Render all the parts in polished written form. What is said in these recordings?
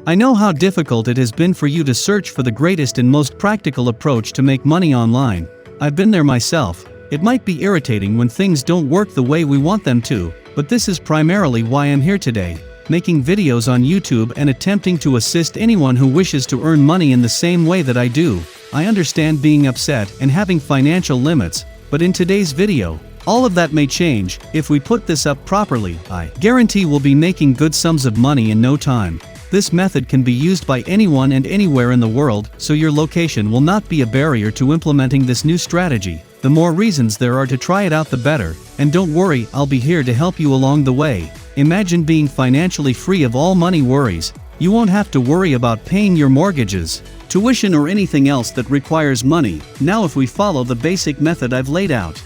I know how difficult it has been for you to search for the greatest and most practical approach to make money online. I've been there myself. It might be irritating when things don't work the way we want them to, but this is primarily why I'm here today, making videos on YouTube and attempting to assist anyone who wishes to earn money in the same way that I do. I understand being upset and having financial limits, but in today's video, all of that may change. If we put this up properly, I guarantee we'll be making good sums of money in no time. This method can be used by anyone and anywhere in the world, so your location will not be a barrier to implementing this new strategy. The more reasons there are to try it out, the better. And don't worry, I'll be here to help you along the way. Imagine being financially free of all money worries. You won't have to worry about paying your mortgages, tuition, or anything else that requires money. Now, if we follow the basic method I've laid out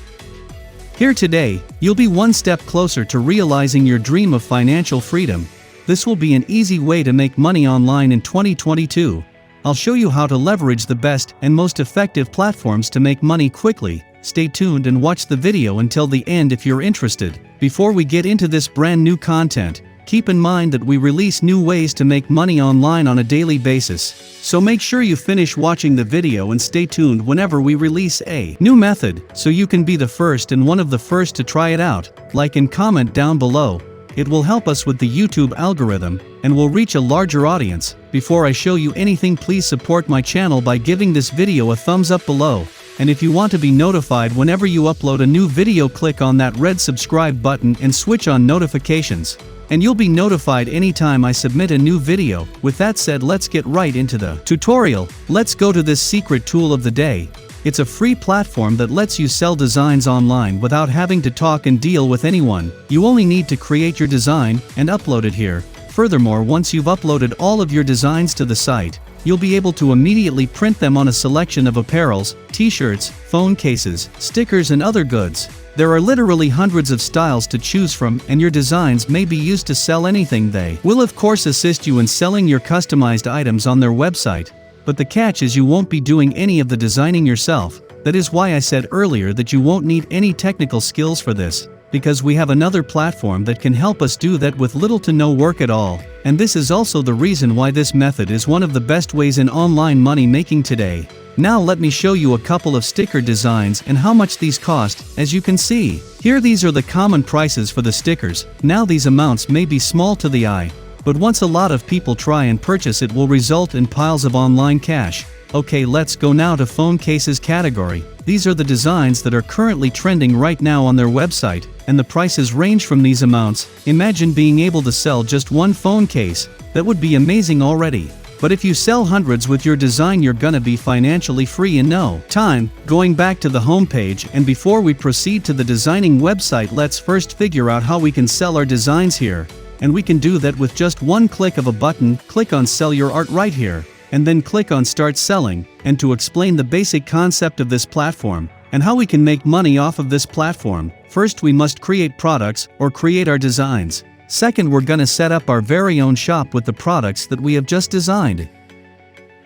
here today, you'll be one step closer to realizing your dream of financial freedom. This will be an easy way to make money online in 2022. I'll show you how to leverage the best and most effective platforms to make money quickly. Stay tuned and watch the video until the end if you're interested. Before we get into this brand new content, keep in mind that we release new ways to make money online on a daily basis. So make sure you finish watching the video and stay tuned whenever we release a new method, so you can be the first and one of the first to try it out. Like and comment down below. It will help us with the YouTube algorithm, and will reach a larger audience. Before I show you anything, please support my channel by giving this video a thumbs up below. And if you want to be notified whenever you upload a new video, click on that red subscribe button and switch on notifications. And you'll be notified anytime I submit a new video. With that said, let's get right into the tutorial. Let's go to this secret tool of the day. It's a free platform that lets you sell designs online without having to talk and deal with anyone. You only need to create your design and upload it here. Furthermore, once you've uploaded all of your designs to the site, you'll be able to immediately print them on a selection of apparels, t-shirts, phone cases, stickers, and other goods. There are literally hundreds of styles to choose from, and your designs may be used to sell anything. They will of course assist you in selling your customized items on their website. But the catch is you won't be doing any of the designing yourself. That is why I said earlier that you won't need any technical skills for this, because we have another platform that can help us do that with little to no work at all. And this is also the reason why this method is one of the best ways in online money making today. Now let me show you a couple of sticker designs and how much these cost. As you can see here, these are the common prices for the stickers. Now these amounts may be small to the eye, but once a lot of people try and purchase, it will result in piles of online cash. Okay, let's go now to phone cases category. These are the designs that are currently trending right now on their website, and the prices range from these amounts. Imagine being able to sell just one phone case. That would be amazing already. But if you sell hundreds with your design, you're gonna be financially free in no time. Going back to the homepage, and before we proceed to the designing website, let's first figure out how we can sell our designs here. And we can do that with just one click of a button. Click on Sell Your Art right here, and then click on Start Selling. And to explain the basic concept of this platform, and how we can make money off of this platform, first we must create products, or create our designs. Second, we're gonna set up our very own shop with the products that we have just designed.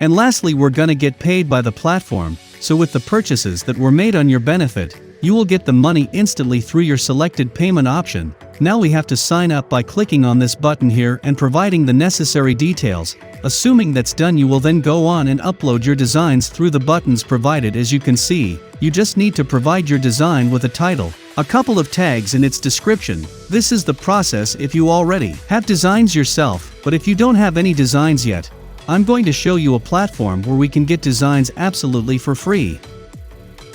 And lastly, we're gonna get paid by the platform, so with the purchases that were made on your benefit, you will get the money instantly through your selected payment option. Now we have to sign up by clicking on this button here and providing the necessary details. Assuming that's done, you will then go on and upload your designs through the buttons provided. As you can see, you just need to provide your design with a title, a couple of tags, and its description. This is the process if you already have designs yourself. But if you don't have any designs yet, I'm going to show you a platform where we can get designs absolutely for free.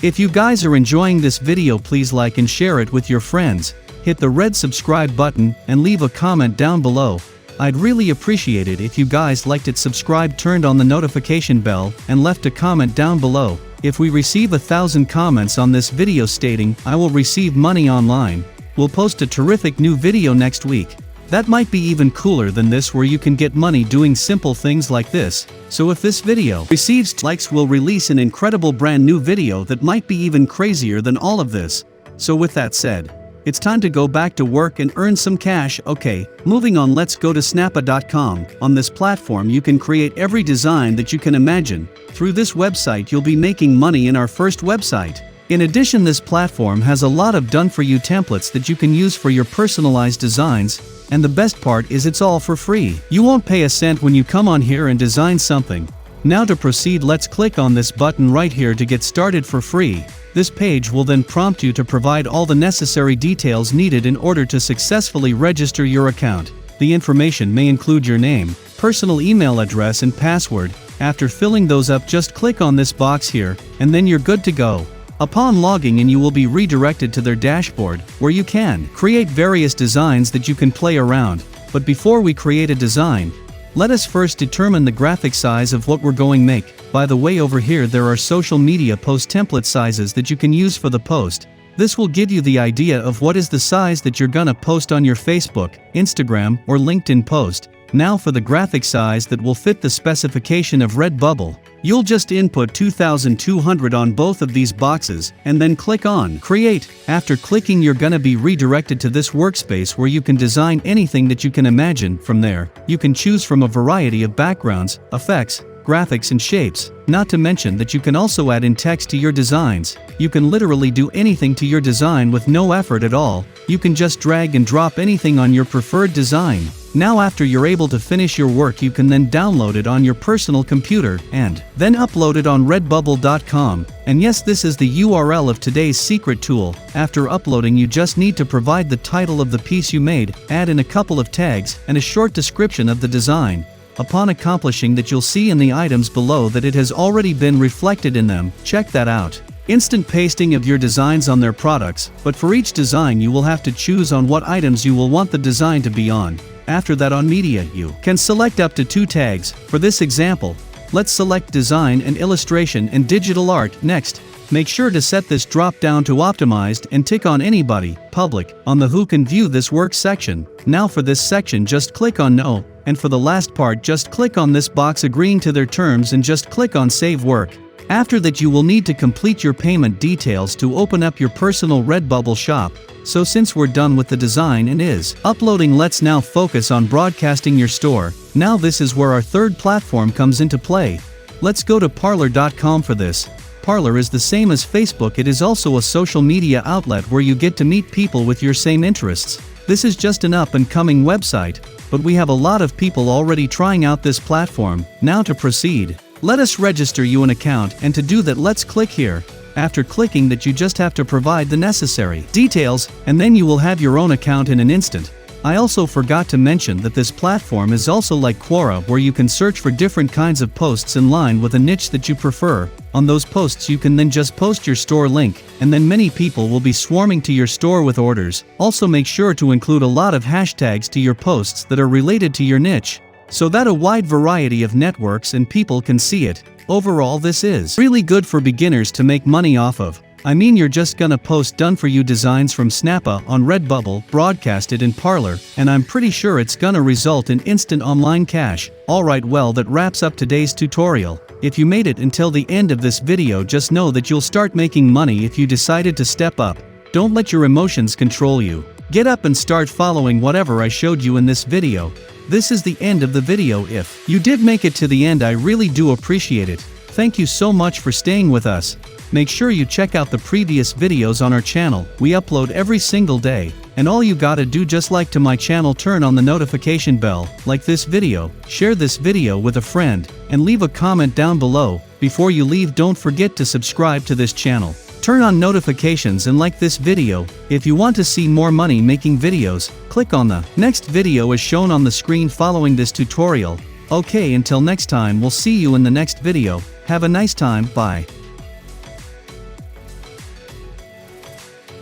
If you guys are enjoying this video, please like and share it with your friends. Hit the red subscribe button and leave a comment down below. I'd really appreciate it if you guys liked it, subscribed, turned on the notification bell, and left a comment down below. If we receive 1,000 comments on this video stating I will receive money online, we'll post a terrific new video next week. That might be even cooler than this, where you can get money doing simple things like this. So if this video receives likes, we'll release an incredible brand new video that might be even crazier than all of this. So with that said, it's time to go back to work and earn some cash. Okay, moving on, let's go to snappa.com. On this platform you can create every design that you can imagine. Through this website you'll be making money in our first website. In addition, this platform has a lot of done-for-you templates that you can use for your personalized designs. And the best part is it's all for free. You won't pay a cent when you come on here and design something. Now to proceed, let's click on this button right here to get started for free. This page will then prompt you to provide all the necessary details needed in order to successfully register your account. The information may include your name, personal email address and password. After filling those up, just click on this box here, and then you're good to go. Upon logging in, you will be redirected to their dashboard, where you can create various designs that you can play around. But before we create a design, let us first determine the graphic size of what we're going to make. By the way, over here there are social media post template sizes that you can use for the post. This will give you the idea of what is the size that you're gonna post on your Facebook, Instagram, or LinkedIn post. Now for the graphic size that will fit the specification of Redbubble. You'll just input 2200 on both of these boxes, and then click on Create. After clicking, you're gonna be redirected to this workspace where you can design anything that you can imagine. From there, you can choose from a variety of backgrounds, effects, graphics and shapes. Not to mention that you can also add in text to your designs. You can literally do anything to your design with no effort at all. You can just drag and drop anything on your preferred design. Now after you're able to finish your work, you can then download it on your personal computer and then upload it on redbubble.com. And yes, this is the URL of today's secret tool. After uploading, you just need to provide the title of the piece you made, add in a couple of tags, and a short description of the design. Upon accomplishing that, you'll see in the items below that it has already been reflected in them. Check that out. Instant pasting of your designs on their products, but for each design you will have to choose on what items you will want the design to be on. After that, on media, you can select up to 2 tags. For this example, let's select design and illustration and digital art. Next, make sure to set this drop down to optimized and tick on anybody, public, on the who can view this work section. Now for this section, just click on no. And for the last part, just click on this box agreeing to their terms and just click on Save Work. After that, you will need to complete your payment details to open up your personal Redbubble shop. So since we're done with the design and is uploading, let's now focus on broadcasting your store. Now this is where our third platform comes into play. Let's go to Parler.com for this. Parler is the same as Facebook. It is also a social media outlet where you get to meet people with your same interests. This is just an up-and-coming website, but we have a lot of people already trying out this platform. Now to proceed, let us register you an account, and to do that, let's click here. After clicking that, you just have to provide the necessary details, and then you will have your own account in an instant. I also forgot to mention that this platform is also like Quora, where you can search for different kinds of posts in line with a niche that you prefer. On those posts you can then just post your store link, and then many people will be swarming to your store with orders. Also make sure to include a lot of hashtags to your posts that are related to your niche, so that a wide variety of networks and people can see it. Overall, this is really good for beginners to make money off of. I mean, you're just gonna post done for you designs from Snappa on Redbubble, broadcast it in Parler, and I'm pretty sure it's gonna result in instant online cash. Alright, well, that wraps up today's tutorial. If you made it until the end of this video, just know that you'll start making money if you decided to step up. Don't let your emotions control you. Get up and start following whatever I showed you in this video. This is the end of the video. If you did make it to the end, I really do appreciate it. Thank you so much for staying with us. Make sure you check out the previous videos on our channel. We upload every single day. And all you gotta do, just like to my channel, turn on the notification bell, like this video, share this video with a friend, and leave a comment down below. Before you leave, don't forget to subscribe to this channel. Turn on notifications and like this video. If you want to see more money making videos, click on the next video as shown on the screen following this tutorial. Okay, until next time, we'll see you in the next video. Have a nice time, bye.